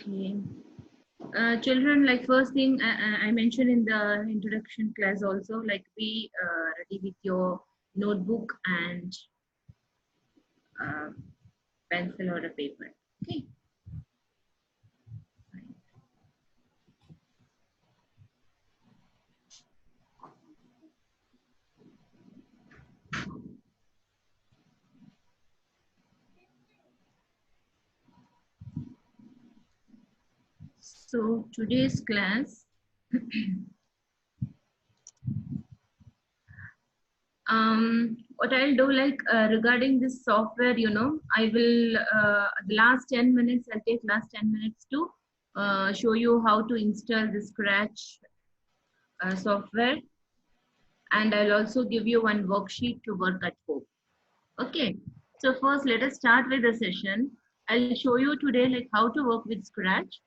Okay. Children, like first thing I mentioned in the introduction class also, like be ready with your notebook and uh, pencil or a paper. Okay. Fine. So today's class, what I'll do like regarding this software, I will the last 10 minutes, I'll take last 10 minutes to show you how to install the Scratch software, and I'll also give you one worksheet to work at home. Okay, so first let us start with the session. I'll show you today like how to work with Scratch.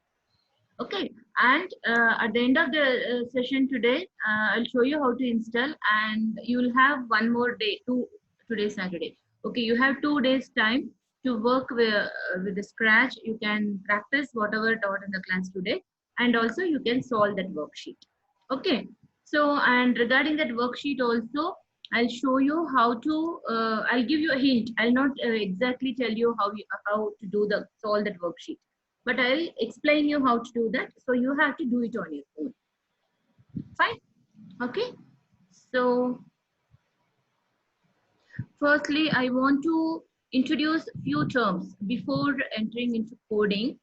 Okay, and at the end of the session today, I'll show you how to install, and you'll have one more day, today Saturday. Okay, you have 2 days time to work with the Scratch. You can practice whatever taught in the class today, and also you can solve that worksheet. Okay, so and regarding that worksheet also, I'll show you how to. I'll give you a hint. I'll not exactly tell you how to do the solve that worksheet, but I'll explain you how to do that. So you have to do it on your own. Fine. Okay. So firstly, I want to introduce few terms before entering into coding.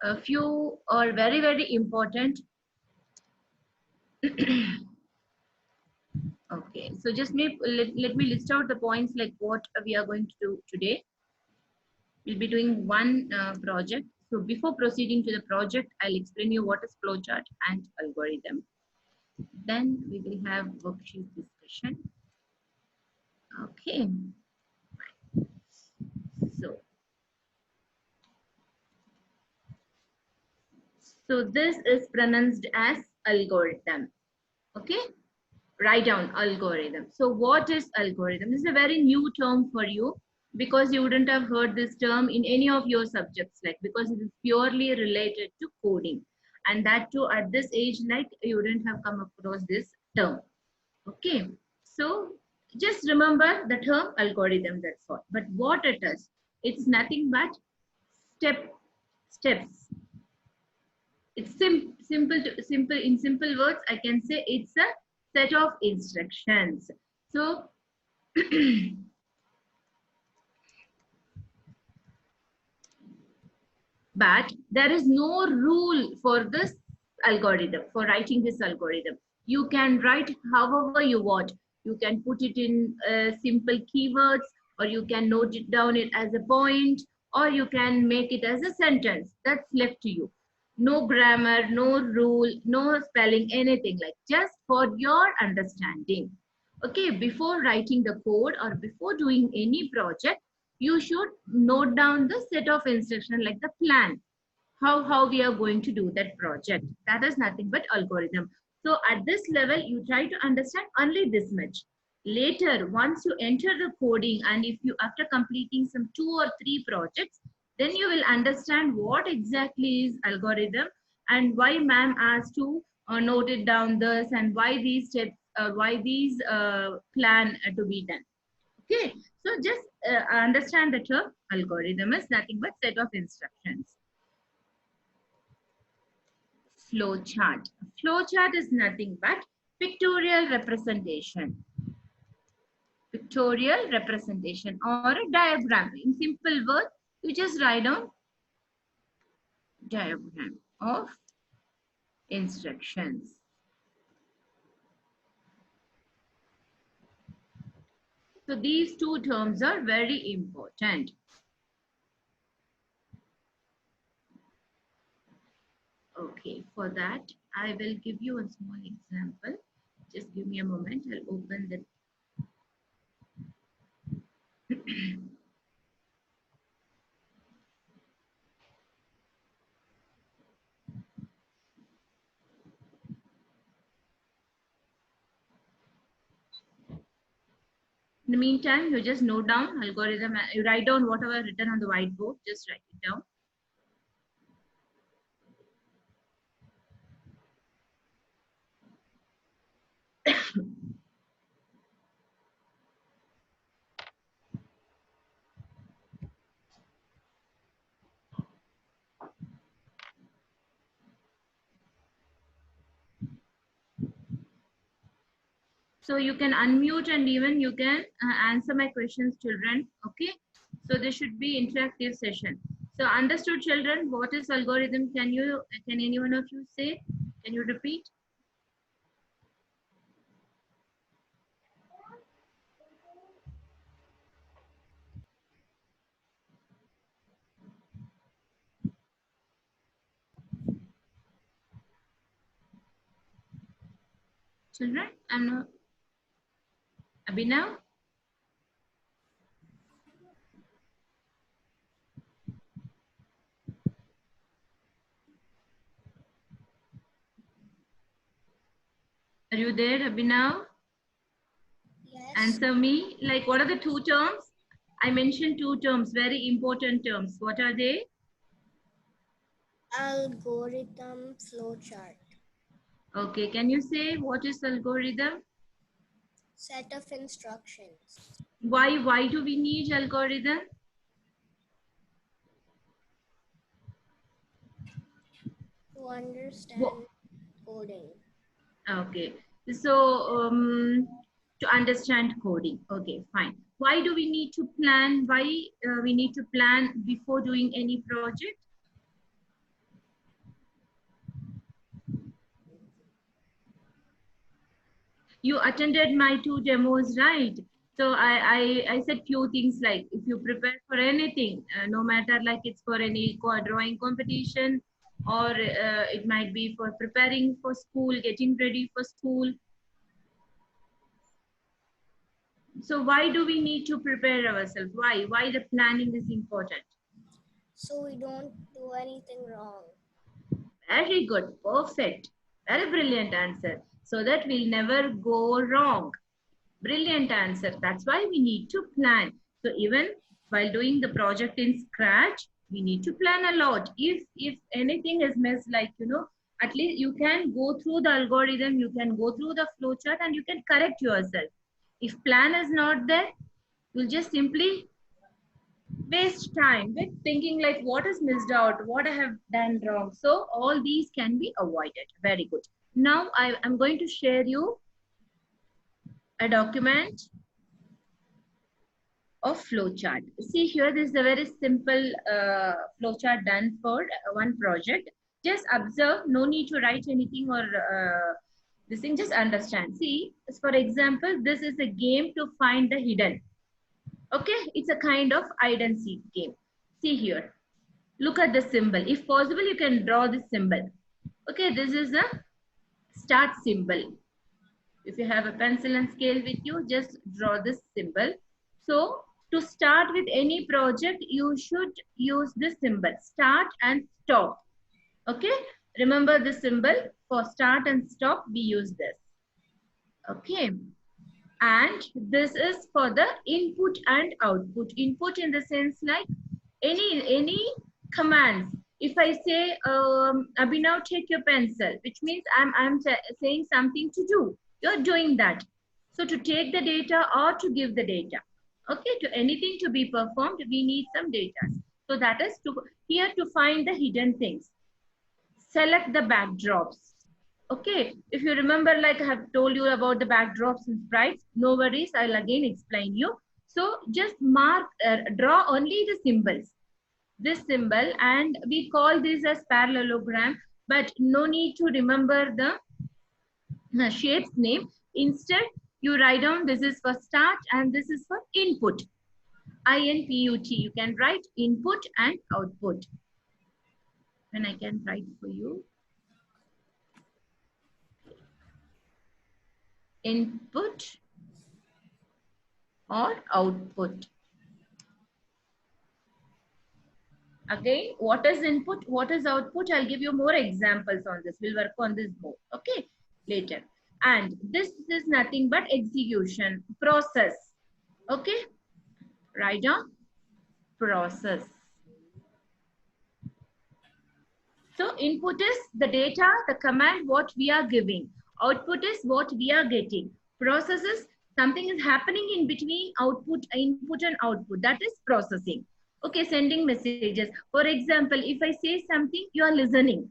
A few are very, very important. Okay. So just let me list out the points like what we are going to do today. We'll be doing one project. So before proceeding to the project, I'll explain you what is flowchart and algorithm. Then we will have worksheet discussion. Okay, so this is pronounced as algorithm. Okay, write down algorithm. So what is algorithm? This is a very new term for you because you wouldn't have heard this term in any of your subjects, like because it is purely related to coding, and that too at this age, like you wouldn't have come across this term. Okay, so just remember the term algorithm. That's all. But what it is, it's nothing but steps. It's simple. In simple words, I can say it's a set of instructions. So but there is no rule for this algorithm, for writing this algorithm. You can write however you want. You can put it in simple keywords, or you can note it down it as a point, or you can make it as a sentence. That's left to you. No grammar, no rule, no spelling, anything, like just for your understanding. Okay, before writing the code or before doing any project, you should note down the set of instructions, like the plan, how we are going to do that project. That is nothing but algorithm. So at this level, you try to understand only this much. Later, once you enter the coding, and if you after completing some 2 or 3 projects, then you will understand what exactly is algorithm, and why ma'am asked to note it down this, and why these steps, why these plan to be done. Okay, so just understand the term algorithm is nothing but set of instructions. Flowchart. Flowchart is nothing but pictorial representation. Pictorial representation or a diagram. In simple words, you just write down diagram of instructions. So these two terms are very important. Okay, for that, I will give you a small example. Just give me a moment. I'll open the In the meantime, you just note down algorithm, you write down whatever written on the whiteboard, just write it down. So you can unmute and even you can answer my questions, children. Okay. So this should be interactive session. So understood, children, what is algorithm? Can any one of you say? Can you repeat? Children, I'm not. Abhinav? Are you there, Abhinav? Yes. Answer me. Like, what are the two terms? I mentioned two terms, very important terms. What are they? Algorithm flowchart. Okay, can you say what is algorithm? Set of instructions. Why do we need algorithm? To understand coding. Okay, so to understand coding. Okay, fine. Why do we need to plan? Why we need to plan before doing any project? You attended my two demos, right? So I said few things like if you prepare for anything, no matter like it's for any drawing competition or it might be for preparing for school, getting ready for school. So why do we need to prepare ourselves? Why the planning is important? So we don't do anything wrong. Very good, perfect, very brilliant answer. So that we'll never go wrong. Brilliant answer. That's why we need to plan. So even while doing the project in scratch, we need to plan a lot. If anything is missed, like at least you can go through the algorithm, you can go through the flowchart, and you can correct yourself. If plan is not there, you'll just simply waste time with thinking like what is missed out, what I have done wrong. So all these can be avoided. Very good. Now I'm going to share you a document of flowchart. See here, this is a very simple flowchart done for one project. Just observe, no need to write anything or this thing, just understand. See, for example, this is a game to find the hidden. Okay, it's a kind of hide and seek game. See here, look at the symbol. If possible, you can draw this symbol. Okay, this is a start symbol. If you have a pencil and scale with you, just draw this symbol. So to start with any project, you should use this symbol, start and stop. Okay, remember the symbol for start and stop, we use this. Okay, and this is for the input and output. Input in the sense like any commands. If I say, Abhinav, take your pencil, which means I'm saying something to do. You're doing that. So to take the data or to give the data. Okay, to anything to be performed, we need some data. So that is to here to find the hidden things. Select the backdrops. Okay, if you remember, like I have told you about the backdrops and sprites, no worries, I'll again explain you. So just mark, draw only the symbols. This symbol, and we call this as parallelogram, but no need to remember the shape's name. Instead, you write down this is for start and this is for input. INPUT. You can write input and output. And I can write for you. Input or output. Again, what is input? What is output? I'll give you more examples on this. We'll work on this more. Okay, later. And this is nothing but execution process. Okay, write down process. So input is the data, the command, what we are giving. Output is what we are getting. Process is something is happening in between output, input and output. That is processing. Okay, sending messages. For example, if I say something, you are listening,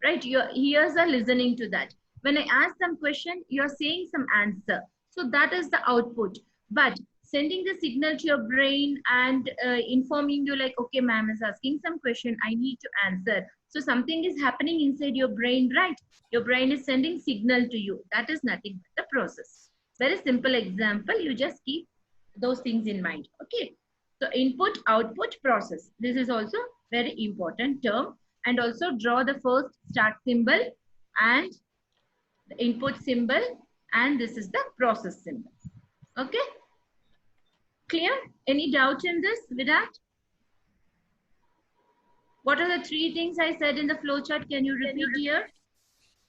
right? Your ears are listening to that. When I ask some question, you are saying some answer. So that is the output. But sending the signal to your brain and informing you like, okay, ma'am is asking some question, I need to answer. So something is happening inside your brain, right? Your brain is sending signal to you. That is nothing but the process. Very simple example. You just keep those things in mind. Okay. So input, output, process. This is also very important term. And also draw the first start symbol and the input symbol, and this is the process symbol. Okay. Clear? Any doubt in this, Virat? What are the three things I said in the flowchart? Can you repeat here?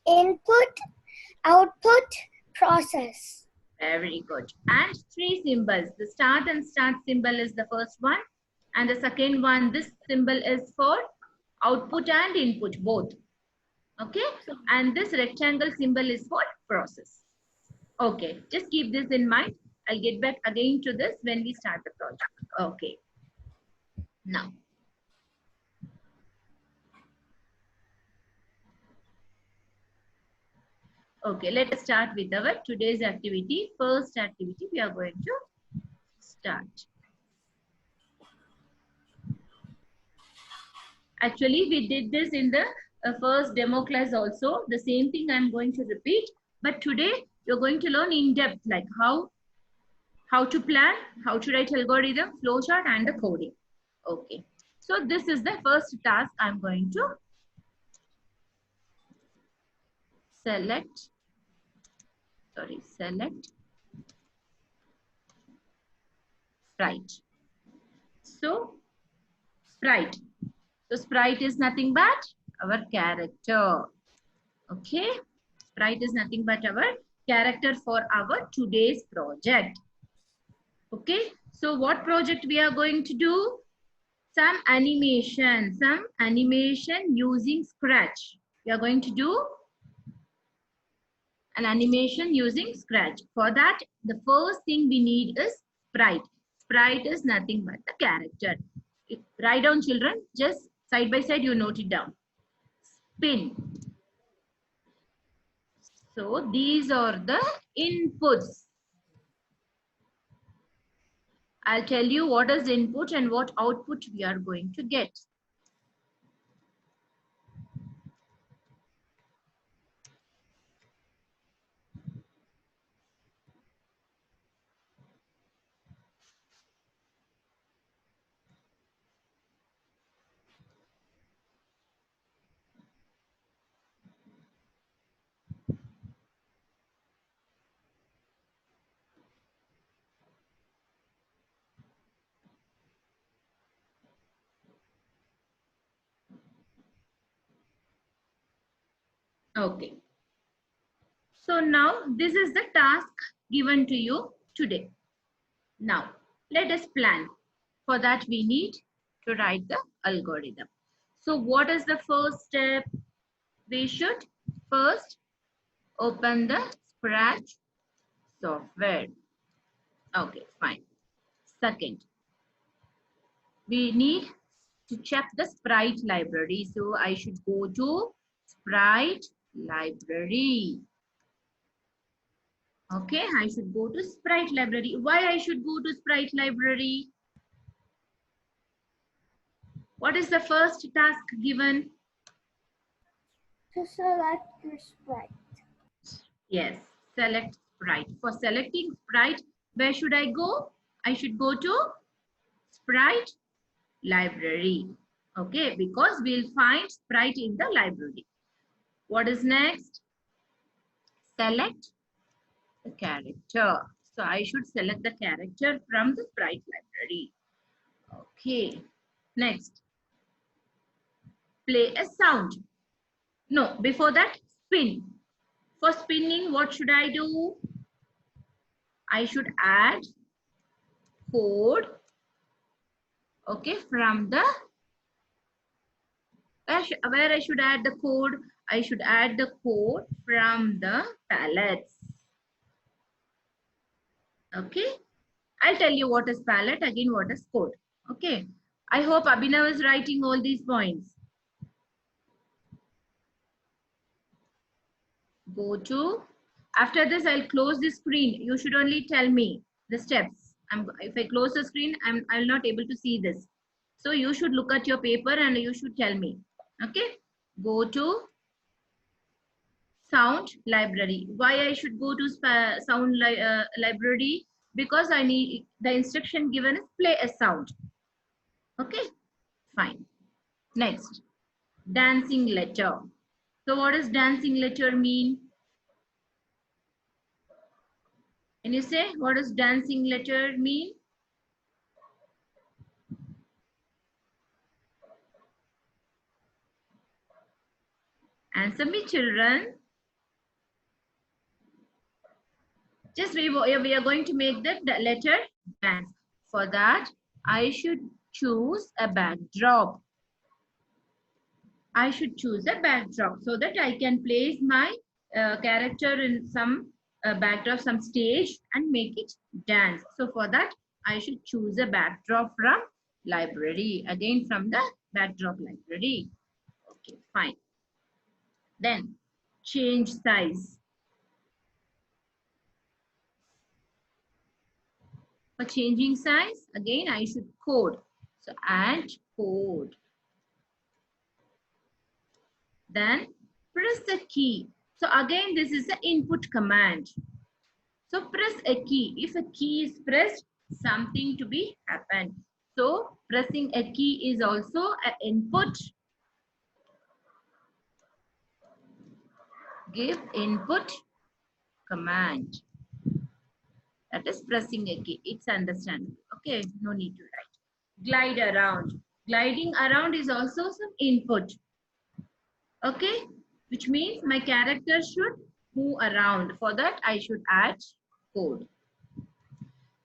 Input, output, process. Very good. And three symbols. The start and start symbol is the first one. And the second one, this symbol is for output and input, both. Okay. And this rectangle symbol is for process. Okay. Just keep this in mind. I'll get back again to this when we start the project. Okay. Now. Okay, let us start with our today's activity. First activity we are going to start. Actually, we did this in the first demo class also. The same thing I'm going to repeat. But today you're going to learn in depth, like how to plan, how to write algorithm, flowchart, and the coding. Okay. So this is the first task I'm going to select. Select sprite. So sprite. So sprite is nothing but our character. Okay. Sprite is nothing but our character for our today's project. Okay. So what project we are going to do? Some animation using Scratch. We are going to do an animation using Scratch. For that, the first thing we need is sprite. Sprite is nothing but the character. Write down, children. Just side by side, you note it down. Spin. So these are the inputs. I'll tell you what is input and what output we are going to get. Okay. So now this is the task given to you today. Now let us plan. For that we need to write the algorithm. So what is the first step? We should first open the Scratch software. Okay, fine. Second, we need to check the sprite library. So I should go to sprite library. Okay, I should go to sprite library. Why I should go to sprite library? What is the first task given? To select your sprite. Yes, select sprite. For selecting sprite, where should I go? I should go to sprite library. Okay, because we'll find sprite in the library. What is next? Select the character. So I should select the character from the sprite library. Okay, next. Play a sound. No, before that, spin. For spinning, what should I do? I should add code. Okay, from the where I should add the code? I should add the code from the palettes. Okay, I'll tell you what is palette, again what is code. Okay, I hope Abhinav is writing all these points. Go to After this, I'll close the screen. You should only tell me the steps. If I close the screen, I'll not able to see this. So you should look at your paper and you should tell me. Okay. Go to sound library. Why I should go to sound library? Because I need the instruction given is play a sound. Okay. Fine. Next, dancing letter. So what does dancing letter mean? Can you say what does dancing letter mean? Answer me, children. Just we are going to make the letter dance. For that, I should choose a backdrop. I should choose a backdrop so that I can place my character in some backdrop, some stage and make it dance. So for that, I should choose a backdrop from library. Again, from the backdrop library. Okay, fine. Then change size. For changing size, again, I should code. So add code. Then press the key. So again, this is the input command. So press a key. If a key is pressed, something to be happened. So pressing a key is also an input. Give input command. That is pressing a key. It's understandable. Okay, no need to write. Glide around. Gliding around is also some input. Okay, which means my character should move around. For that, I should add code.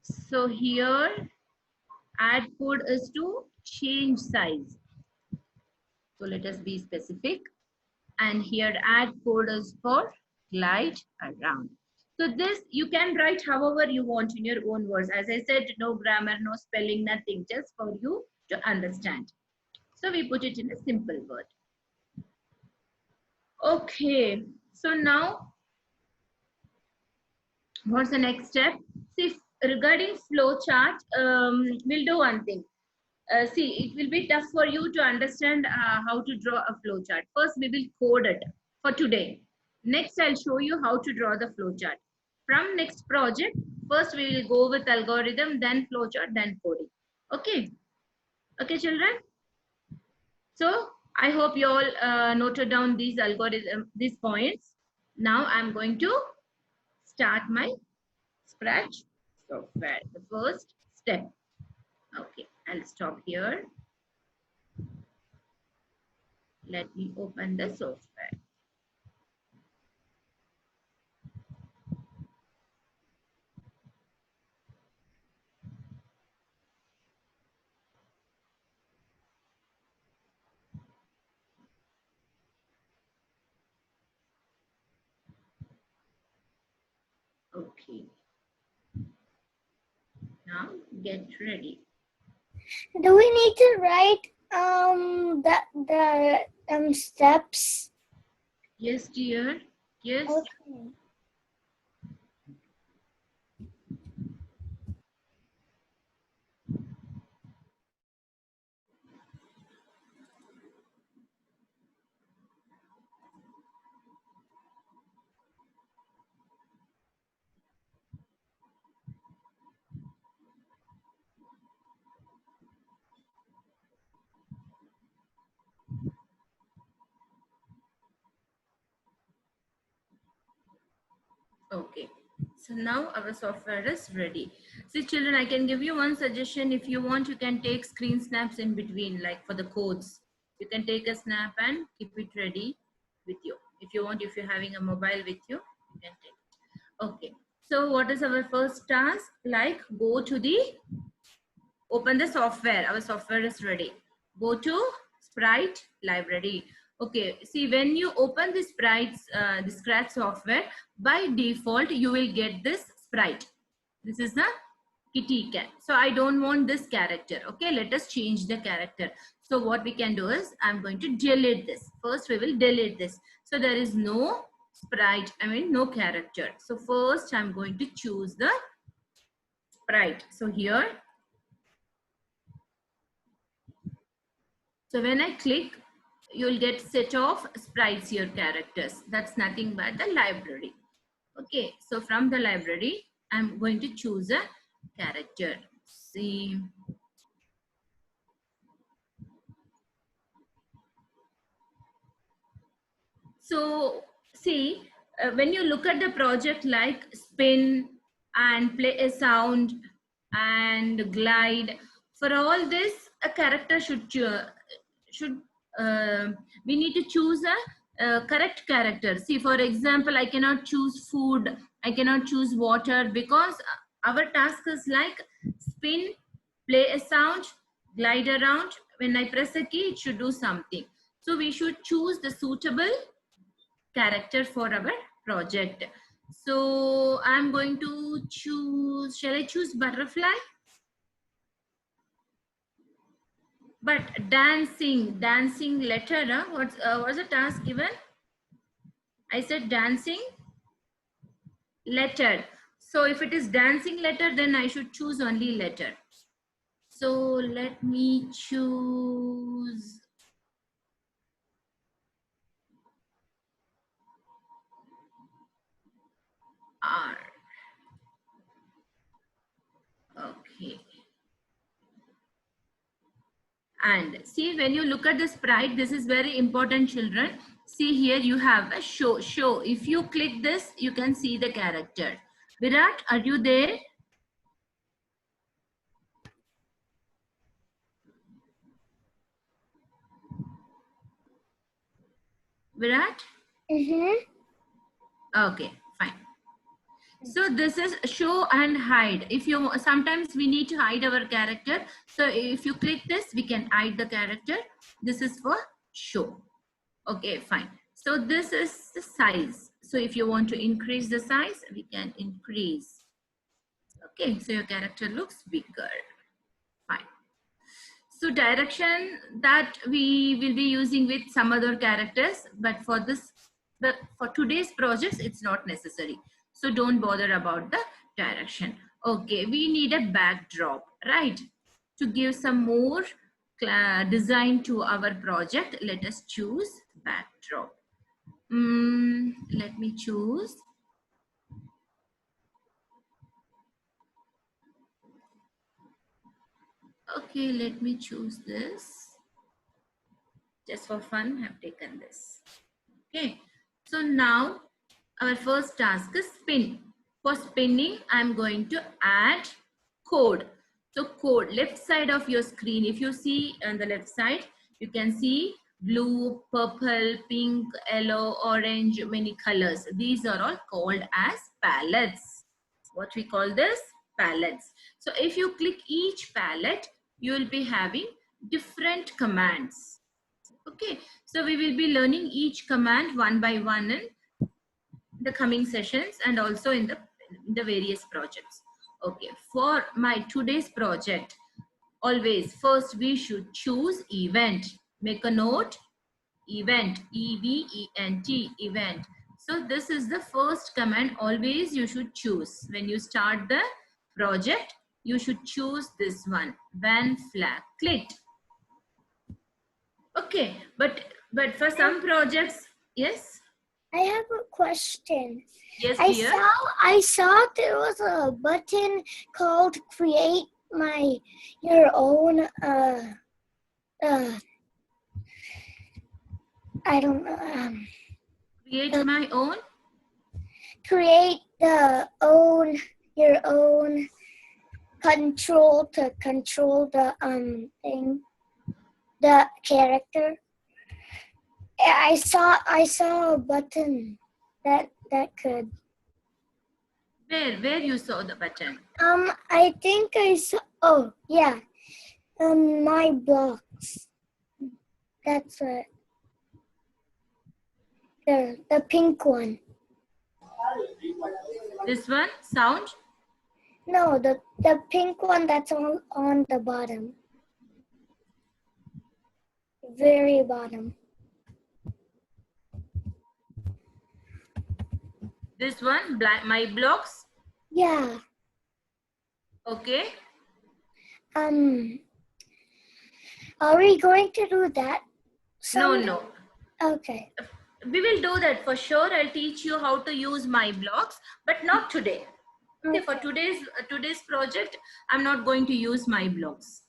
So here, add code is to change size. So let us be specific. And here, add code is for glide around. So this, you can write however you want in your own words. As I said, no grammar, no spelling, nothing, just for you to understand. So we put it in a simple word. Okay, so now what's the next step? See, regarding flow chart, we'll do one thing. See, it will be tough for you to understand how to draw a flow chart. First, we will code it for today. Next, I'll show you how to draw the flow chart. From next project, first we will go with algorithm, then flow chart, then coding. Okay? Okay, children? So, I hope you all noted down these these points. Now, I'm going to start my Scratch software. The first step. Okay, I'll stop here. Let me open the software. Okay. Now get ready. Do we need to write the steps? Yes, dear. Yes. Okay. Okay. So now our software is ready. See, children, I can give you one suggestion. If you want, you can take screen snaps in between, like for the codes. You can take a snap and keep it ready with you. If you want, if you're having a mobile with you, you can take it. Okay. So what is our first task? Like, go to the, open the software. Our software is ready. Go to Sprite library. Okay, see, when you open the Sprites, the Scratch software, by default, you will get this sprite. This is the kitty cat. So I don't want this character. Okay, let us change the character. So what we can do is, I'm going to delete this. First, we will delete this. So there is no sprite, no character. So first I'm going to choose the sprite. So here, so when I click, you'll get set of sprites here, characters. That's nothing but the library. Okay, so from the library, I'm going to choose a character. See. So see, when you look at the project like spin and play a sound and glide, for all this, a character should we need to choose a correct character. See, for example, I cannot choose food, I cannot choose water, because our task is like spin, play a sound, glide around. When I press a key, it should do something. So we should choose the suitable character for our project. So I'm going to choose, shall I choose butterfly? But dancing letter, huh? What's the task given? I said dancing letter. So if it is dancing letter, then I should choose only letter. So let me choose R. Okay. And see, when you look at the sprite, this is very important, children. See, here you have a show. If you click this, you can see the character. Virat, are you there? Virat? Okay, fine. So this is show and hide. If you, sometimes we need to hide our character. So if you click this, we can hide the character. This is for show. Okay, fine. So this is the size. So if you want to increase the size, we can increase. Okay, so your character looks bigger. Fine. So direction that we will be using with some other characters, but for this, for today's projects, it's not necessary. So don't bother about the direction. Okay, we need a backdrop, right? To give some more design to our project, let us choose backdrop. Let me choose. Okay, let me choose this. Just for fun, I've taken this. Okay, so now our first task is spin. For spinning, I'm going to add code. So code, left side of your screen, if you see on the left side, you can see blue, purple, pink, yellow, orange, many colors. These are all called as palettes. What we call this? Palettes. So if you click each palette, you will be having different commands. Okay, so we will be learning each command one by one in the coming sessions and also in the various projects. Okay, for my today's project, always first we should choose event. Make a note, event, E-V-E-N-T, event. So this is the first command always you should choose. When you start the project, you should choose this one, when flag clicked. Okay, but for some projects, yes? I have a question. Yes, dear. I saw there was a button called create your own I don't know Create my own. create your own control to control the thing, the character. I saw a button that could. Where you saw the button? I think I saw. Oh yeah, my blocks. That's what. The pink one. This one, sound? No, the pink one that's on the bottom. Very bottom. This one, my blocks. Yeah. Okay. Are we going to do that? No. Okay. We will do that for sure. I'll teach you how to use my blocks, but not today. Okay, for today's project, I'm not going to use my blocks.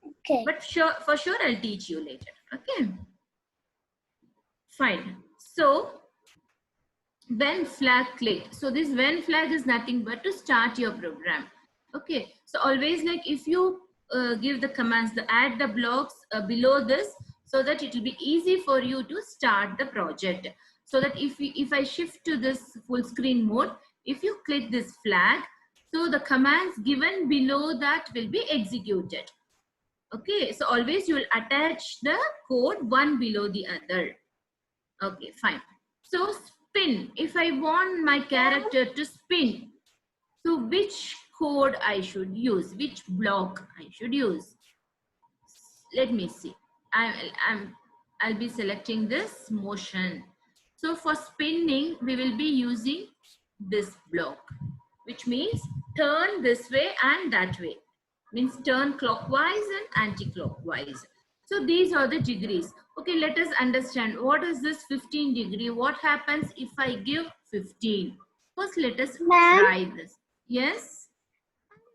Okay. But for sure, I'll teach you later. Okay. Fine. So when flag clicked. So this when flag is nothing but to start your program. Okay. So always like if you give the commands, add the blocks below this, so that it will be easy for you to start the project. So that if I shift to this full screen mode, if you click this flag, so the commands given below that will be executed. Okay, so always you will attach the code one below the other. Okay, fine. So spin, if I want my character to spin, so which code I should use, which block I should use? Let me see. I'll be selecting this motion. So for spinning, we will be using this block, which means turn this way and that way. Means turn clockwise and anti-clockwise. So these are the degrees. Okay, let us understand what is this 15 degree. What happens if I give 15? First, let us try this. Yes?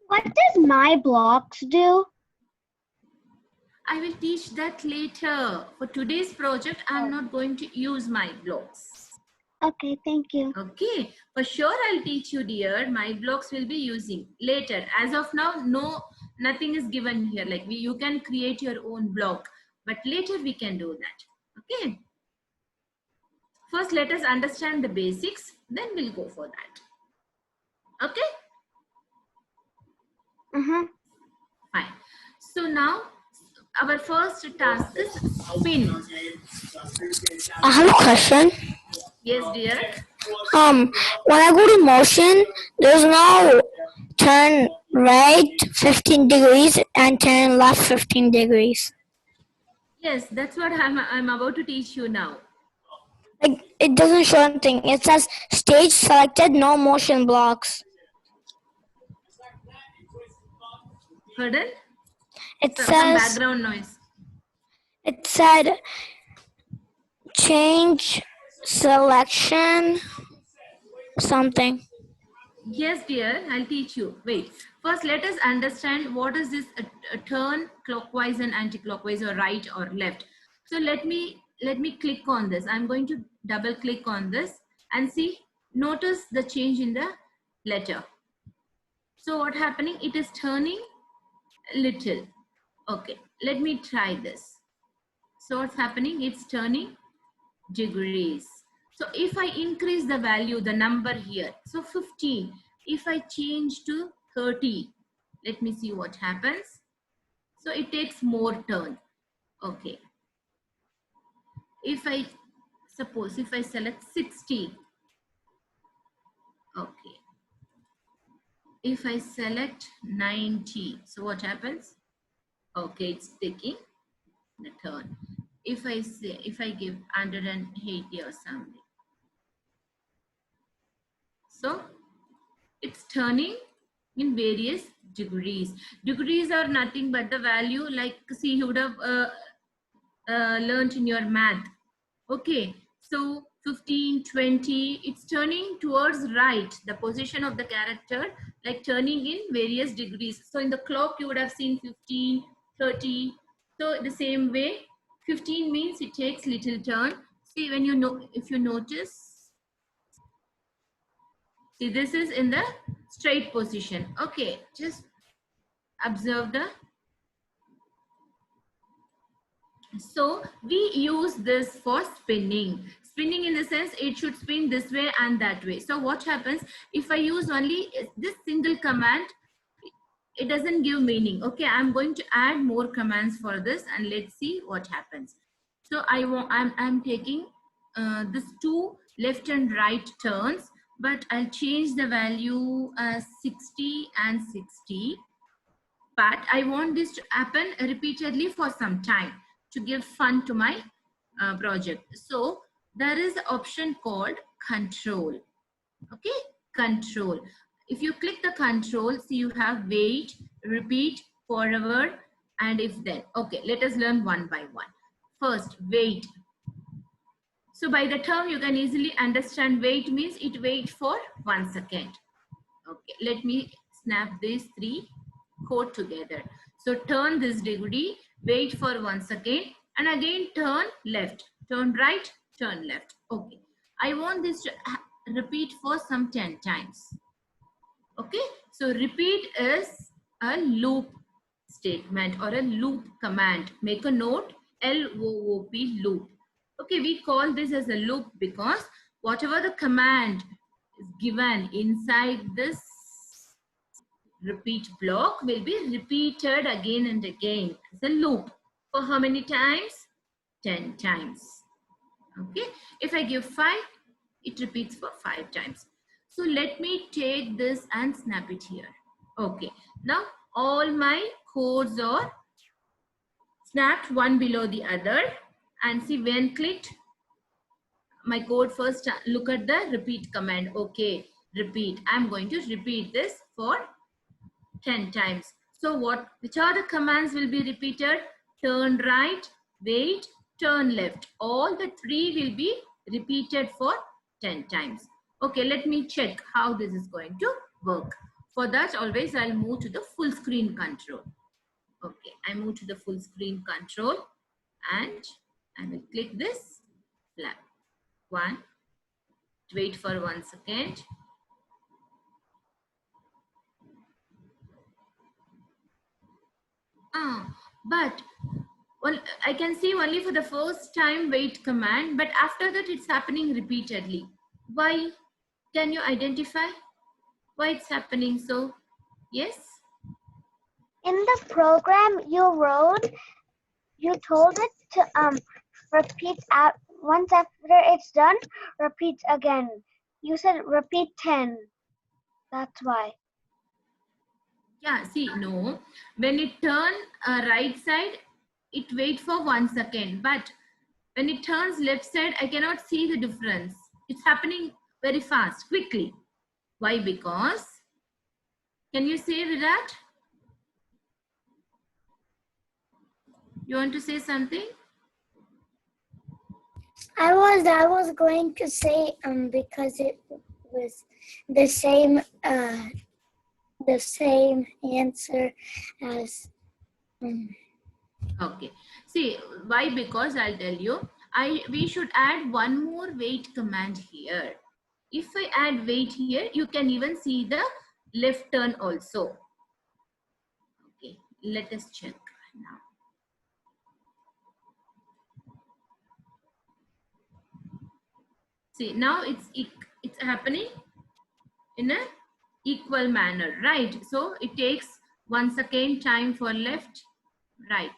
What does my blocks do? I will teach that later. For today's project, I'm not going to use my blocks. Okay, thank you. Okay, for sure I'll teach you, dear. My blocks will be using later. As of now, nothing is given here. Like you can create your own block, but later we can do that. Okay. First, let us understand the basics. Then we'll go for that. Okay. Fine. So now our first task is spin. I have a question. Yes, dear. When I go to motion, there's no turn right 15 degrees and turn left 15 degrees. Yes, that's what I'm about to teach you now. Like, it doesn't show anything. It says stage selected, no motion blocks. Pardon? It Some says background noise. it said change selection something. Yes, dear, I'll teach you. Wait, first let us understand what is this a turn clockwise and anti-clockwise, or right or left. So let me click on this. I'm going to double click on this and see, notice the change in the letter. So what happening? It is turning a little. Okay, let me try this. So what's happening? It's turning degrees. So if I increase the value, the number here, so 15, if I change to 30, let me see what happens. So it takes more turn. Okay. If I select 60, okay. If I select 90, so what happens? Okay, it's taking the turn. If I give 180 or something, so it's turning in various degrees. Degrees are nothing but the value, like see, you would have learned in your math. Okay, so 15, 20, it's turning towards right, the position of the character, like turning in various degrees. So in the clock you would have seen 15, 30. So the same way, 15 means it takes little turn. See, when if you notice, see, this is in the straight position. Okay, just observe the. So we use this for spinning. Spinning in the sense it should spin this way and that way. So what happens if I use only this single command? It doesn't give meaning. Okay, I'm going to add more commands for this and let's see what happens. So I'm taking this two left and right turns, but I'll change the value 60 and 60. But I want this to happen repeatedly for some time to give fun to my project. So there is an option called control. Okay, control. If you click the control, see you have wait, repeat, forever, and if then. Okay, let us learn one by one. First, wait. So by the term, you can easily understand wait means it wait for 1 second. Okay, let me snap these three code together. So turn this degree, wait for 1 second, and again turn left, turn right, turn left. Okay, I want this to repeat for some 10 times. Okay, so repeat is a loop statement or a loop command. Make a note, L-O-O-P, loop. Okay, we call this as a loop because whatever the command is given inside this repeat block will be repeated again and again as a loop. For how many times? 10 times. Okay, if I give 5, it repeats for 5 times. So let me take this and snap it here. Okay, now all my codes are snapped one below the other, and see when clicked my code, first look at the repeat command. Okay, repeat. I'm going to repeat this for 10 times. So which are the commands will be repeated? Turn right, wait, turn left. All the three will be repeated for 10 times. Okay, let me check how this is going to work. For that, always I'll move to the full screen control. Okay, I move to the full screen control and I will click this flag. One, wait for 1 second. But well, I can see only for the first time wait command, but after that it's happening repeatedly. Why? Can you identify why it's happening so? Yes? In the program you wrote, you told it to repeat out once after it's done, repeat again. You said repeat 10. That's why. Yeah, see, no. When it turn right side, it wait for 1 second. But when it turns left side, I cannot see the difference. It's happening very fast, quickly. Why? Because, can you say that? You want to say something? I was going to say because it was the same answer as Okay. See, why? Because I'll tell you, we should add one more wait command here. If I add wait here, you can even see the left turn also. Okay, let us check now. See, now it's happening in a equal manner, right? So it takes 1 second time for left, right.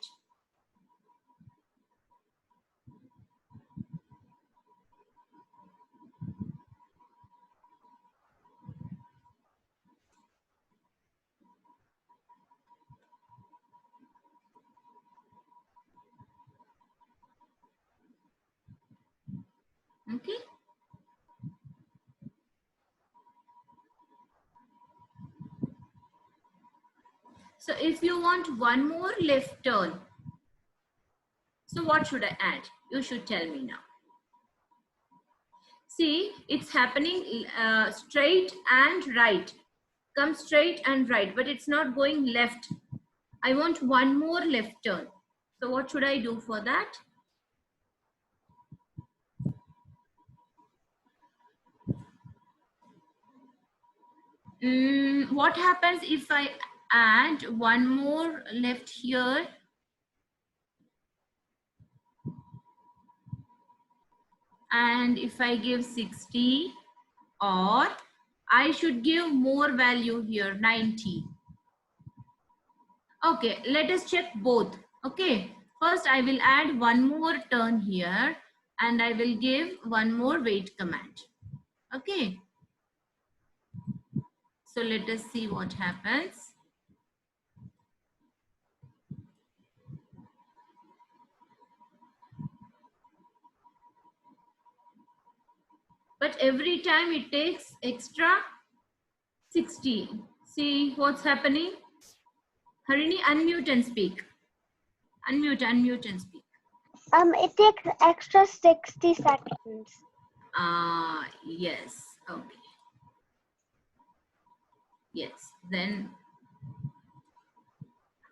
Okay. So if you want one more left turn, so what should I add? You should tell me now. See, it's happening straight and right. Come straight and right, but it's not going left. I want one more left turn. So what should I do for that? What happens if I add one more left here? And if I give 60, or I should give more value here, 90. Okay, let us check both. Okay, first I will add one more turn here and I will give one more wait command. Okay, so let us see what happens. but every time it takes extra 60. See what's happening? Harini, unmute and speak. Unmute and speak. It takes extra 60 seconds. Yes. Okay. Yes. Then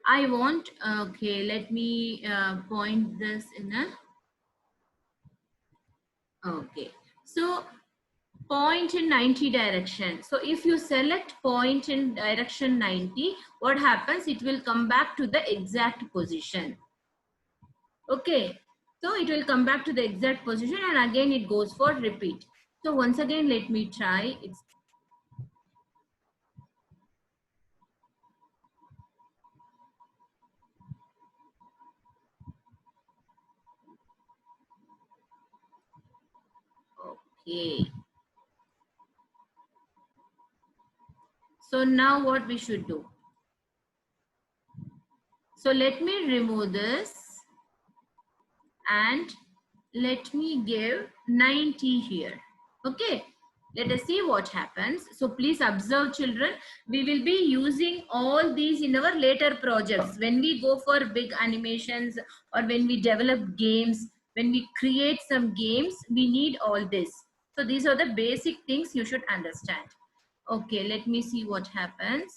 I want, okay, let me point this in a, okay. So point in 90 direction. So if you select point in direction 90, what happens? It will come back to the exact position. Okay. So it will come back to the exact position and again it goes for repeat. So once again, let me try. It's okay. So now what we should do? So let me remove this and let me give 90 here. Okay. Let us see what happens. So please observe, children. We will be using all these in our later projects. When we go for big animations or when we develop games, when we create some games, we need all this. So these are the basic things you should understand. Okay, let me see what happens.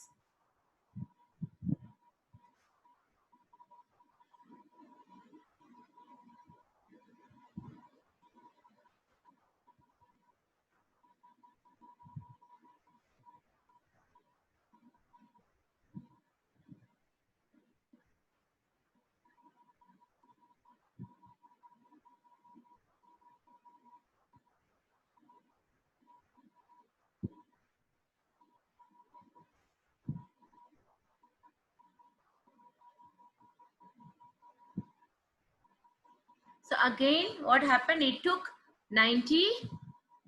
So again, what happened? It took 90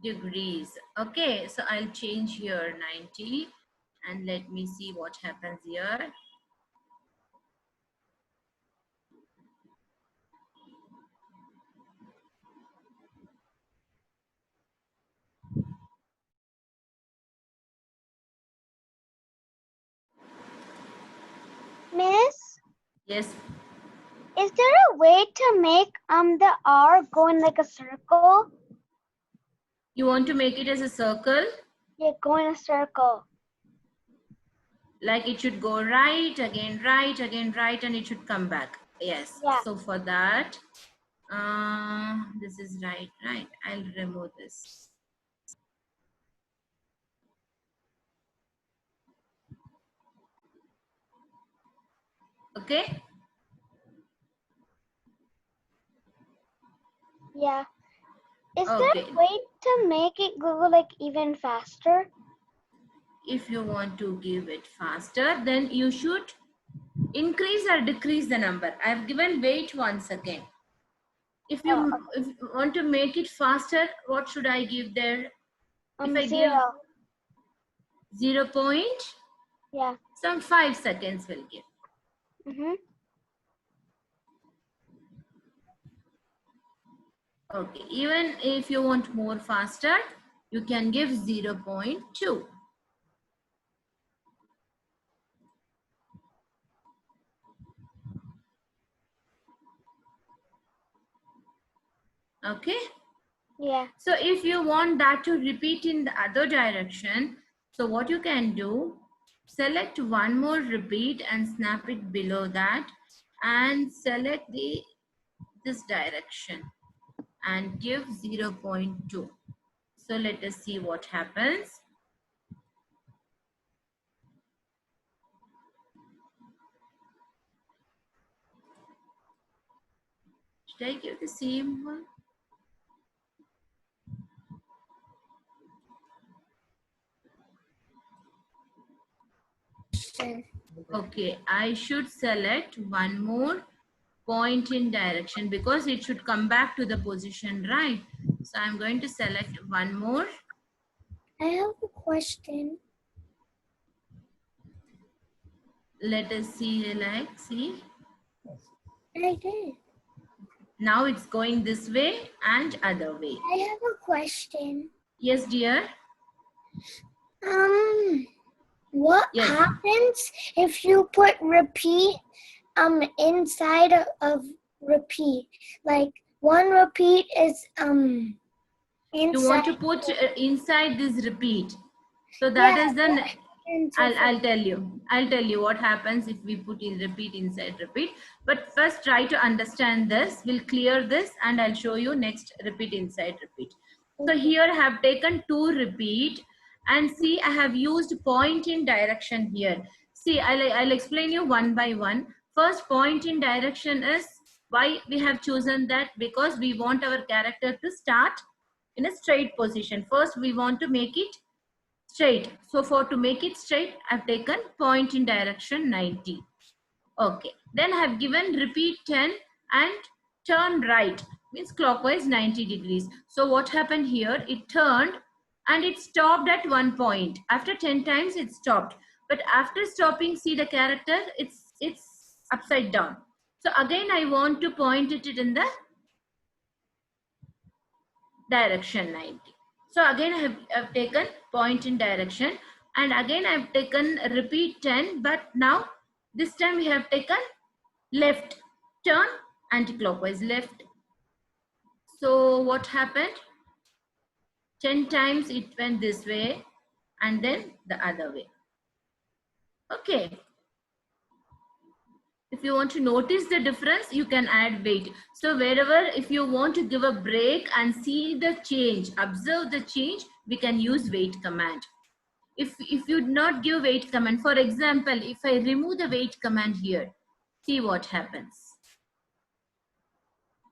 degrees. Okay, so I'll change here 90 and let me see what happens here. Miss, Yes, is there a way to make the R go in like a circle? you want to make it as a circle, Yeah, go in a circle. like it should go right, again right, again right, and it should come back. Yes, Yeah. so for that, this is right, right. I'll remove this. Okay. Yeah. Is there Okay. a way to make it go like even faster? If you want to give it faster, then you should increase or decrease the number. I've given weight once again. If you want to make it faster, what should I give there? If I give 0. 0 point, Yeah. some 5 seconds will give. Mm-hmm. Okay, even if you want more faster, you can give 0.2. Okay. Yeah. So if you want that to repeat in the other direction, so what you can do, select one more repeat and snap it below that and select this direction and give 0.2. So let us see what happens. Should I give the same one? Okay, I should select one more point in direction because it should come back to the position, right? So I'm going to select one more. I have a question. Let us see, like, see. I did. Now it's going this way and other way. I have a question. Yes, dear. What Yes. happens if you put repeat inside of repeat? Like one repeat is inside. You want to put inside this repeat. So that is the I'll tell you. I'll tell you what happens if we put in repeat inside repeat. But first try to understand this. We'll clear this and I'll show you next repeat inside repeat. So here I have taken two repeat and see I have used point in direction here. See, I'll explain you one by one. First point in direction is why we have chosen that, because we want our character to start in a straight position. First we want to make it straight. So to make it straight, I've taken point in direction 90. Okay. Then I have given repeat 10 and turn right, means clockwise 90 degrees. So what happened here? It turned and it stopped at one point. After 10 times it stopped. But after stopping, see the character, it's upside down. So again I want to point it in the direction 90. So again I have taken point in direction and again I have taken repeat 10, but now this time we have taken left, turn anti-clockwise left. So what happened? 10 times it went this way and then the other way. Okay. If you want to notice the difference, you can add weight. So wherever, if you want to give a break and see the change, observe the change, we can use wait command. If you do not give wait command, for example, if I remove the wait command here, see what happens.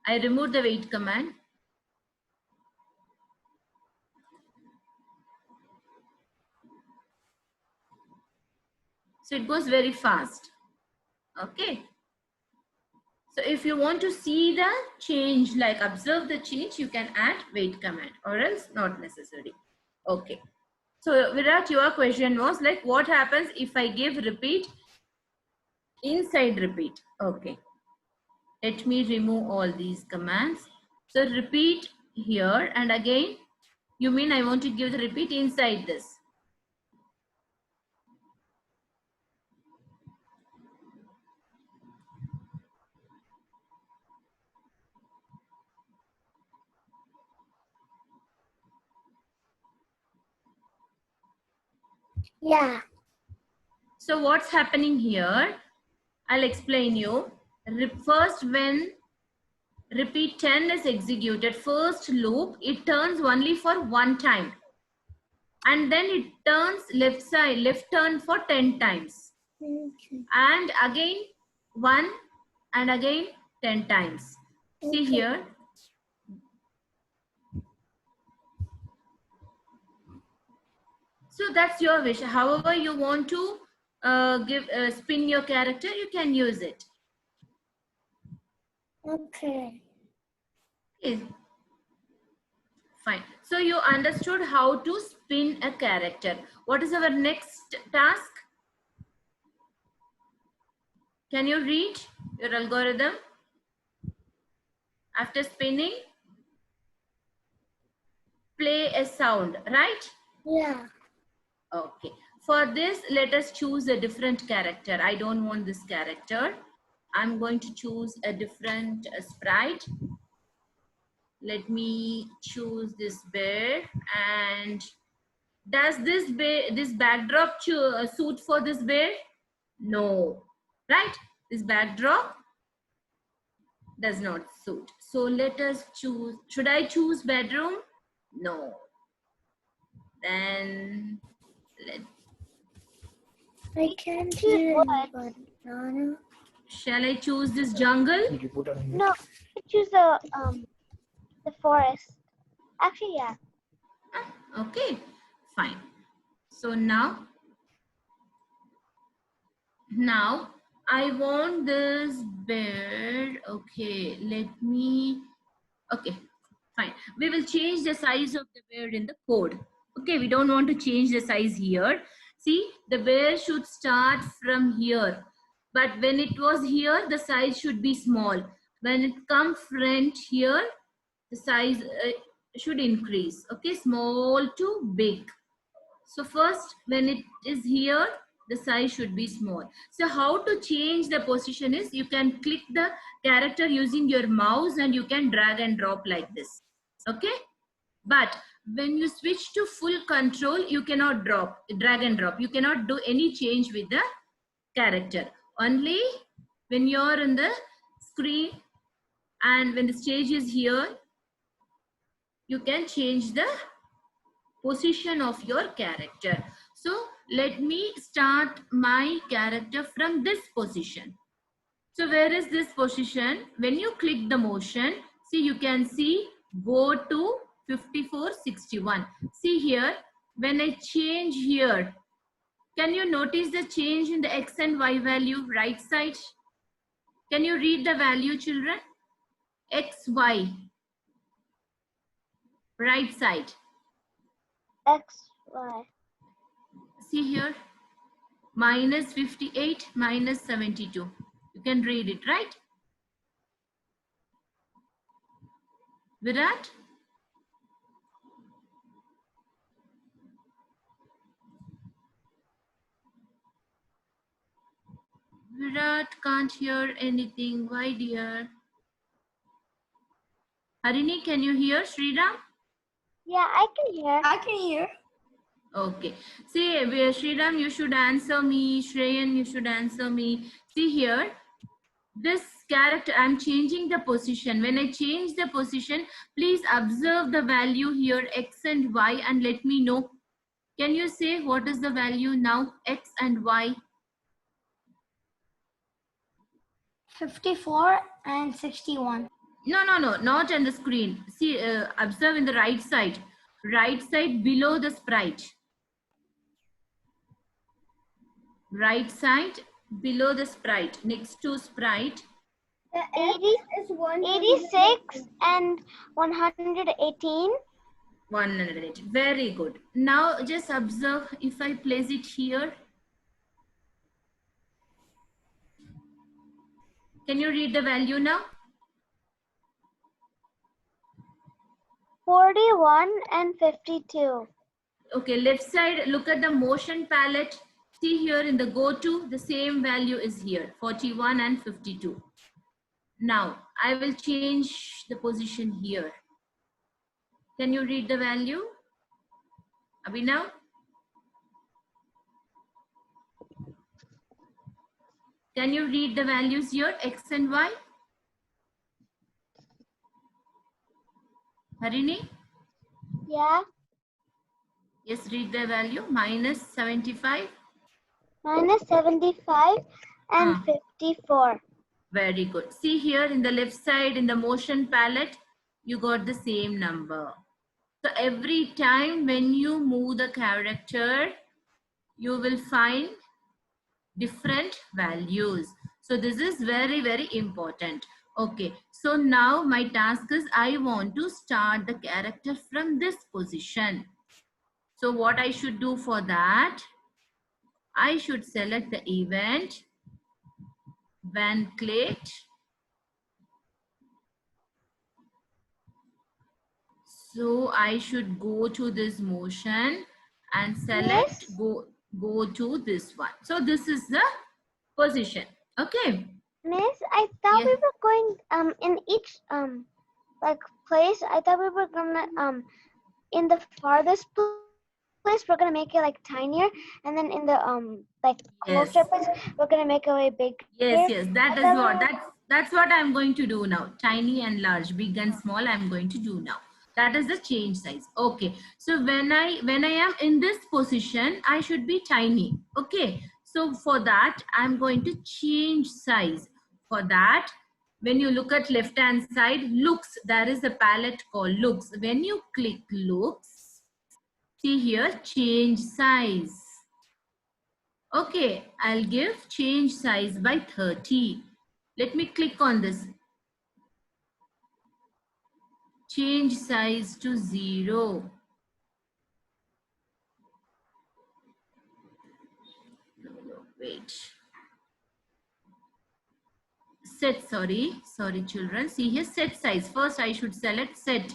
I remove the wait command. So it goes very fast. Okay. So if you want to see the change, like observe the change, you can add wait command, or else not necessary. Okay. So Virat, your question was like, what happens if I give repeat inside repeat? Okay. Let me remove all these commands. So repeat here, and again, you mean I want to give the repeat inside this. Yeah. So what's happening here? I'll explain you. First, when repeat 10 is executed, first loop, it turns only for one time. And then it turns left side, left turn for 10 times. Okay. And again, 1 and again 10 times. See here. So that's your wish. However you want to spin your character, you can use it. Okay. Okay. Fine. So you understood how to spin a character. What is our next task? Can you read your algorithm? After spinning, play a sound, right? Yeah. Okay. For this, let us choose a different character. I don't want this character. I'm going to choose a different sprite. Let me choose this bear. And does this backdrop suit for this bear? No. Right? This backdrop does not suit. So let us choose. Should I choose bedroom? No. Then let. I can't hear you, banana. Shall I choose this jungle? No, choose the forest. Actually, yeah. Okay, fine. So now I want this bear. Okay, let me. Okay, fine. We will change the size of the bear in the code. Okay, we don't want to change the size here. See, the bear should start from here. But when it was here, the size should be small. When it comes front here, the size should increase. Okay, small to big. So first, when it is here, the size should be small. So how to change the position is, you can click the character using your mouse and you can drag and drop like this. Okay. But when you switch to full control, you cannot drag and drop. You cannot do any change with the character. Only when you're in the screen and when the stage is here, you can change the position of your character. So let me start my character from this position. So where is this position? When you click the motion, see, you can see go to 5461. See here, when I change here, can you notice the change in the X and Y value right side? Can you read the value, children? X, Y, right side. X, Y. See here, minus 58, minus 72. You can read it, right? Virat? Virat can't hear anything. Why, dear? Harini, can you hear Sriram? Yeah, I can hear. I can hear. Okay. See, Sriram, you should answer me. Shreyan, you should answer me. See here, this character, I'm changing the position. When I change the position, please observe the value here, X and Y, and let me know. Can you say what is the value now, X and Y? 54 and 61. No, not on the screen. See, observe in the right side. Right side below the sprite. Right side below the sprite. Next to sprite. 86 and 118. 108. Very good. Now just observe if I place it here. Can you read the value now? 41 and 52. Okay, left side, look at the motion palette. See here in the go to, the same value is here, 41 and 52. Now, I will change the position here. Can you read the value? Abhinav? Can you read the values here, X and Y? Harini? Yeah. Yes, read the value, minus 75. Minus 75 and 54. Very good. See here in the left side, in the motion palette, you got the same number. So every time when you move the character, you will find different values. So this is very, very important. Okay, so now my task is I want to start the character from this position. So what I should do for that? I should select the event, when clicked. So I should go to this motion and select, Yes. go to this one. So this is the position. Okay. Miss, I thought Yes. we were going in each like place. I thought we were gonna in the farthest place we're gonna make it like tinier, and then in the like Yes. closer place we're gonna make it way bigger. Yes. That I is thought what. we were- That's what I'm going to do now. Tiny and large, big and small, I'm going to do now. That is the change size. Okay. So when I am in this position, I should be tiny. Okay. So for that, I'm going to change size. For that, when you look at left hand side, looks, there is a palette called looks. When you click looks, see here, change size. Okay, I'll give change size by 30. Let me click on this. Change size to 0. No, wait. Set, sorry children. See here, set size. First I should select set.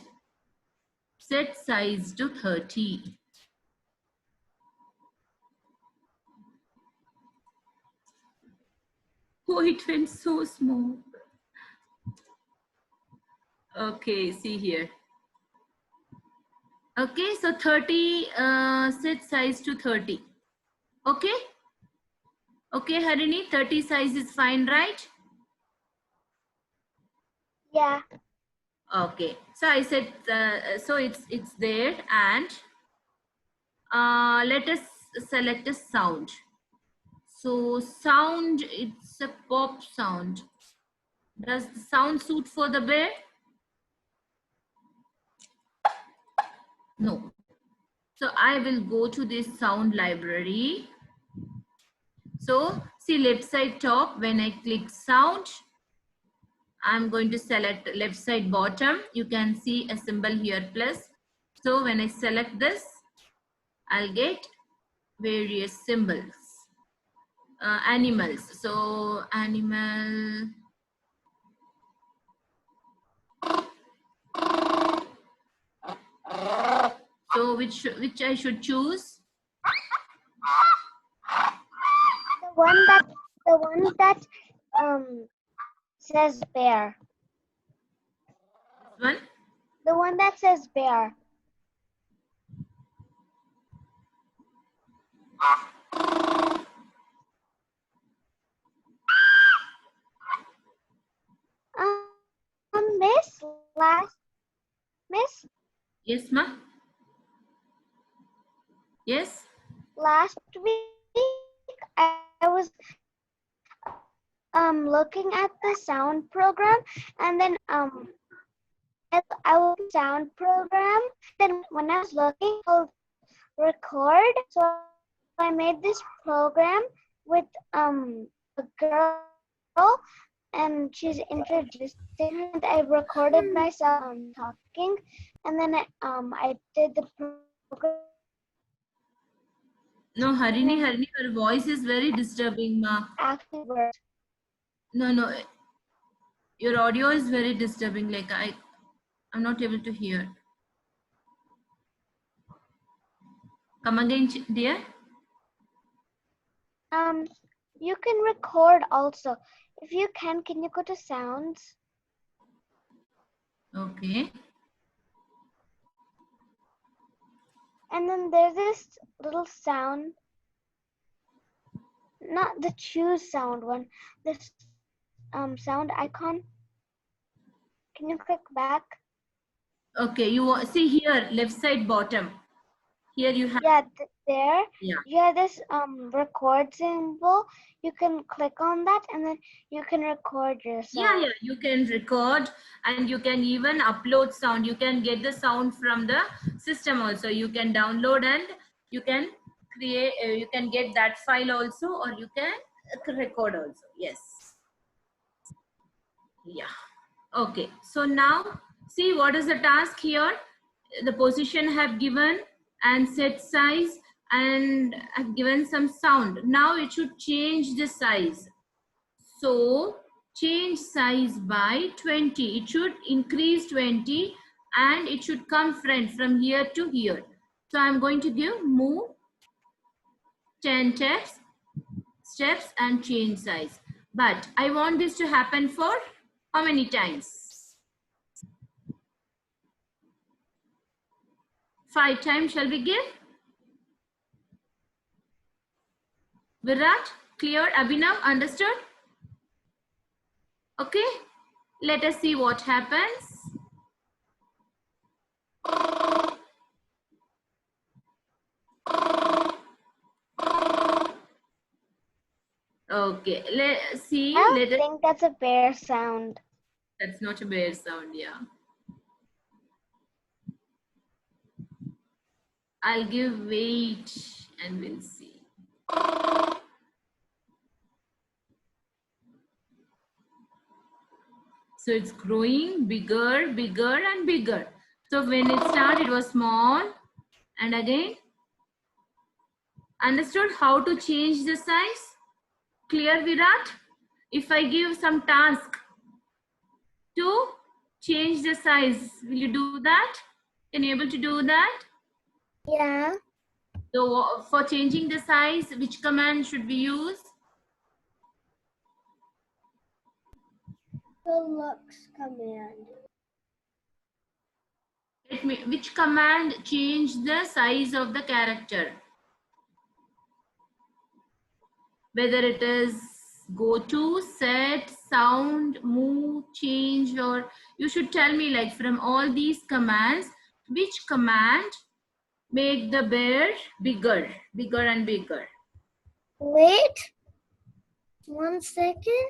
set size to 30. Oh, it went so small. Okay, see here. Okay, so 30, set size to 30. Okay? Okay, Harini, 30 size is fine, right? Yeah. Okay, so I said, so it's there, and let us select a sound. So sound, it's a pop sound. Does the sound suit for the bear? No. So I will go to this sound library. So see left side top, when I click sound, I'm going to select left side bottom. You can see a symbol here plus. So when I select this, I'll get various symbols. Animals. So animal. So which I should choose? The one that says bear. One. The one that says bear. Miss, Yes, ma. Yes. last week I was looking at the sound program, and then I was sound program. Then when I was looking for record, so I made this program with a girl, and she's introducing her, and I recorded myself talking, and then I did the program. No, Harini, your voice is very disturbing, ma. Actually worked. No, your audio is very disturbing. Like I'm not able to hear. Come again, dear. You can record also. If you can you go to sounds? Okay. And then there's this little sound, not the choose sound one, this sound icon. Can you click back? Okay, you see here, left side bottom. Here you have. Yeah, there. Yeah. You have this record symbol. You can click on that, and then you can record your sound. Yeah, you can record, and you can even upload sound. You can get the sound from the system also. You can download, and you can create, you can get that file also, or you can record also. Yes. Yeah. Okay. So now see what is the task here. The position have given and set size, and I've given some sound. Now it should change the size. So change size by 20. It should increase 20, and it should come from here to here. So I'm going to give move 10 steps and change size. But I want this to happen for how many times? 5 times shall we give? Virat, clear? Abhinav, understood? Okay, let us see what happens. Okay, let's see. I don't think that's a bear sound. That's not a bear sound, yeah. I'll give weight and we'll see. So it's growing bigger, bigger and bigger. So when it started, it was small, and again, understood how to change the size? Clear, Virat? If I give some task to change the size, will you do that? Can you able to do that? Yeah. So for changing the size, which command should we use? The looks command. Which command change the size of the character? Whether it is go to, set, sound, move, change, or you should tell me, like, from all these commands, which command make the bear bigger and bigger? Wait 1 second.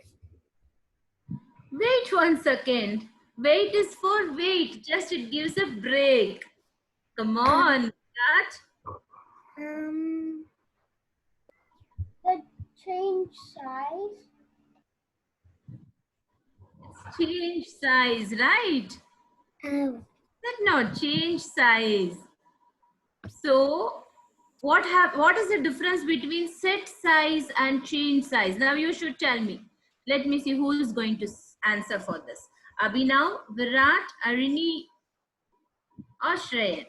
Wait 1 second. Wait is for wait. Just it gives a break. Come on. That. The change size. Change size, right? Oh. That not change size. So what is the difference between set size and change size? Now you should tell me. Let me see who is going to answer for this. Abhinav, Virat, Arini, or Shreyan.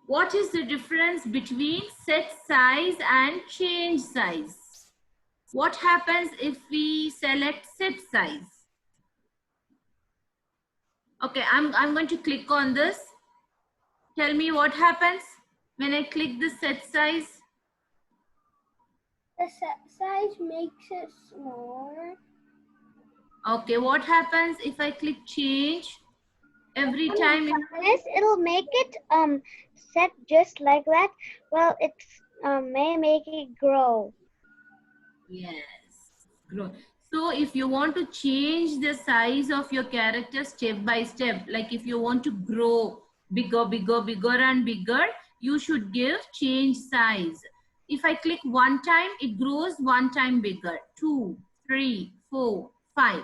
What is the difference between set size and change size? What happens if we select set size? Okay, I'm going to click on this. Tell me what happens when I click the set size. The size makes it smaller. Okay, what happens if I click change? Every time Yes, it'll make it set just like that. Well, it may make it grow. yes, grow. So if you want to change the size of your character step by step, like if you want to grow bigger and bigger, you should give change size. If I click one time, it grows one time bigger. 2, 3, 4, 5.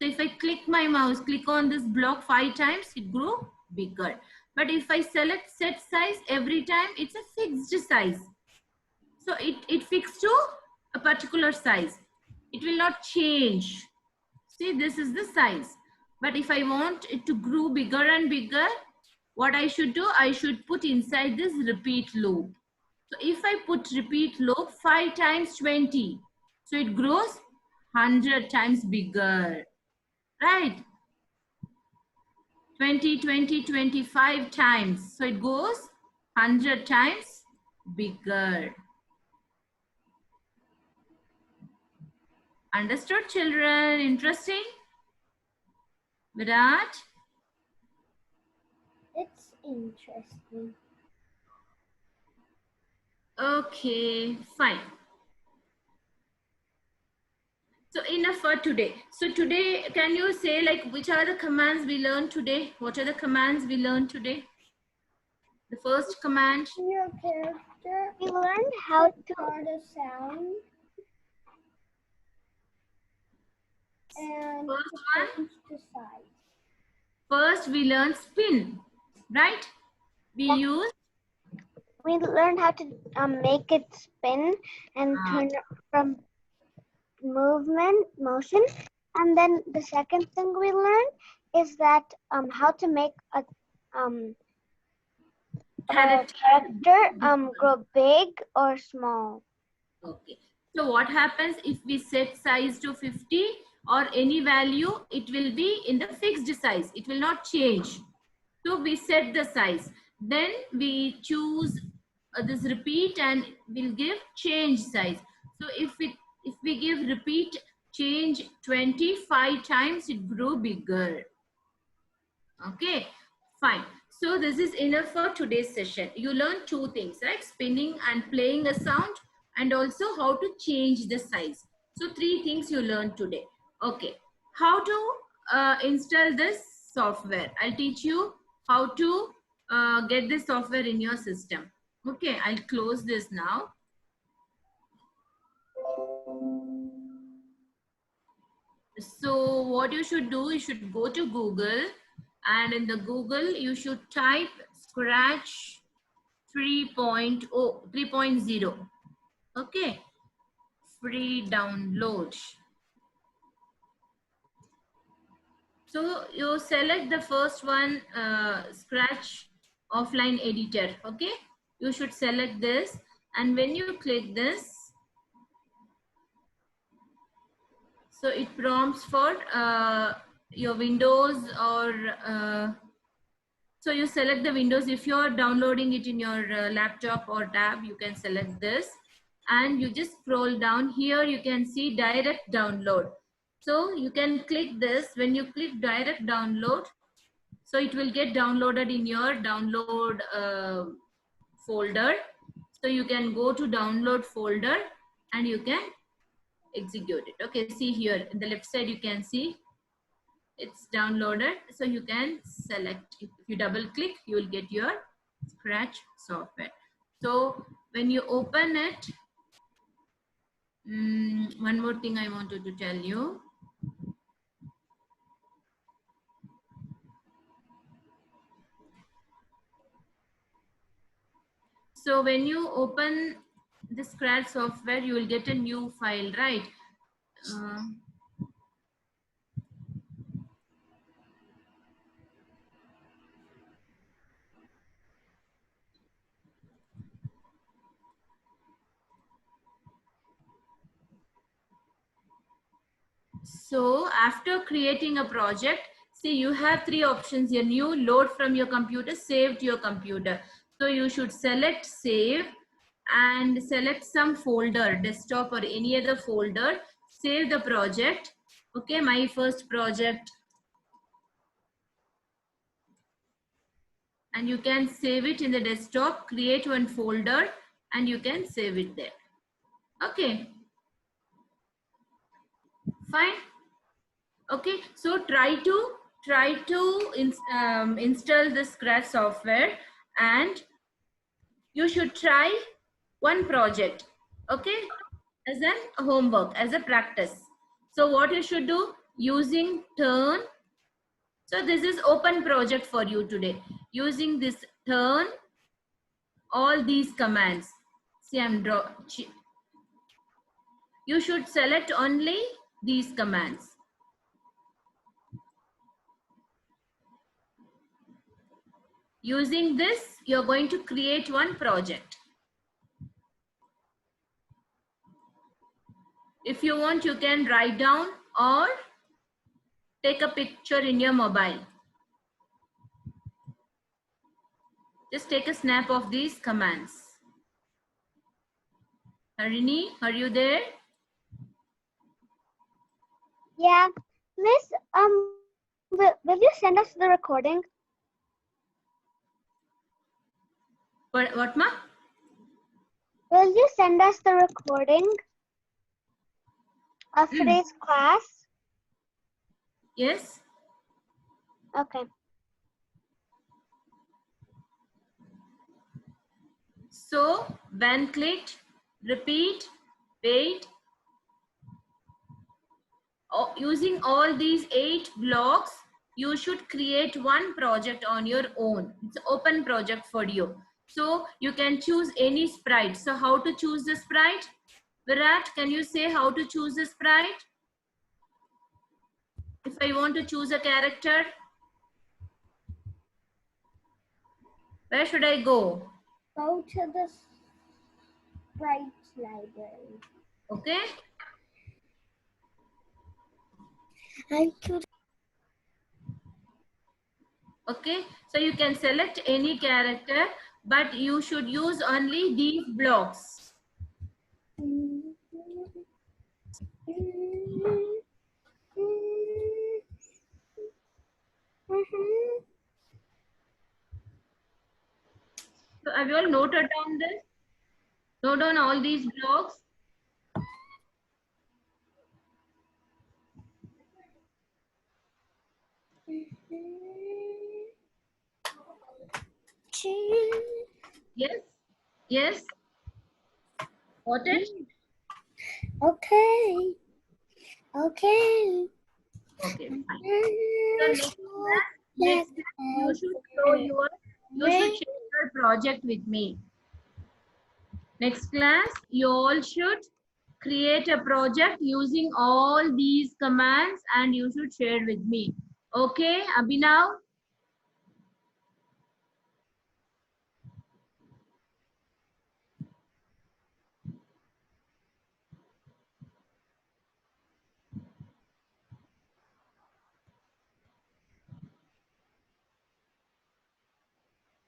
So if I click my mouse, click on this block 5 times, it grows bigger. But if I select set size, every time it's a fixed size. So it fixed to a particular size. It will not change. See, this is the size. But if I want it to grow bigger and bigger, what I should do? I should put inside this repeat loop. So if I put repeat loop 5 times 20, so it grows 100 times bigger, right? 20, 20, 25 times. So it goes 100 times bigger. Understood, children? Interesting? Virat? It's interesting. Okay, fine. So enough for today. So today, can you say, like, which are the commands we learned today? What are the commands we learned today? The first command. Your character. We learned how to Start a sound. And First one. change the size. First, we learned spin, right? We use. we learned how to make it spin and turn it from motion. And then the second thing we learned is that how to make a character grow big or small. Okay. So what happens if we set size to 50 or any value? It will be in the fixed size. It will not change. So we set the size. Then we choose this repeat and we'll give change size. So if we give repeat change 25 times, it grow bigger. Okay, fine. So this is enough for today's session. You learned 2 things, right? Spinning and playing a sound, and also how to change the size. So 3 things you learned today. Okay, how to install this software. I'll teach you how to get this software in your system. Okay, I'll close this now. So what you should do, you should go to Google, and in the Google, you should type Scratch 3.0. Okay, free download. So you select the first one, Scratch offline editor. Okay, you should select this, and when you click this, so it prompts for your Windows or so you select the Windows. If you're downloading it in your laptop or tab, you can select this, and you just scroll down. Here you can see direct download. So you can click this. When you click direct download, so it will get downloaded in your download folder. So you can go to download folder and you can execute it. Okay, see here in the left side you can see it's downloaded. So you can select, if you double click, you will get your Scratch software. So when you open it, one more thing I wanted to tell you. So when you open the Scratch software, you will get a new file, right? So after creating a project, see you have three options here: new, load from your computer, save to your computer. So you should select save and select some folder, desktop or any other folder, save the project. Okay, my first project, and you can save it in the desktop, create one folder and you can save it there. Okay, fine. Okay, so try to install the Scratch software, and you should try one project, okay, as a homework, as a practice. So what you should do, using turn. So this is open project for you today. Using this turn, all these commands. See, you should select only these commands. Using this, you're going to create one project. If you want, you can write down or take a picture in your mobile. Just take a snap of these commands. Harini, are you there? Yeah, Miss, will you send us the recording? What, ma? Will you send us the recording of today's class? Yes. Okay. So when clicked, repeat, wait. Using all these 8 blocks, you should create one project on your own. It's an open project for you. So you can choose any sprite. So how to choose the sprite? Virat, can you say how to choose the sprite? If I want to choose a character, where should I go? Go to the sprites library. Okay. Okay, so you can select any character, but you should use only these blocks. So have you all noted down this? Note down all these blocks. Yes, yes. Got it? Okay. Okay. Okay, fine. So next you should share your project with me. Next class, you all should create a project using all these commands and you should share with me. Okay, Abhinav.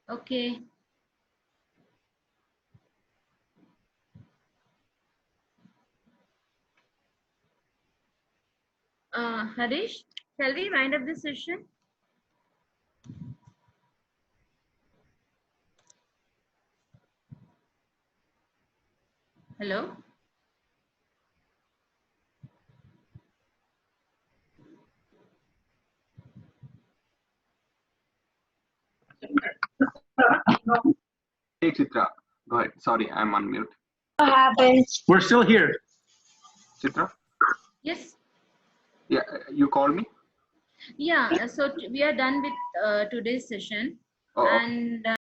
Okay. Harish, shall we wind up this session? Hello? Hey, Chitra. Go ahead. Sorry, I'm on mute. What happened? We're still here. Chitra? Yes. Yeah, you called me? Yeah, so we are done with today's session. Oh, okay. And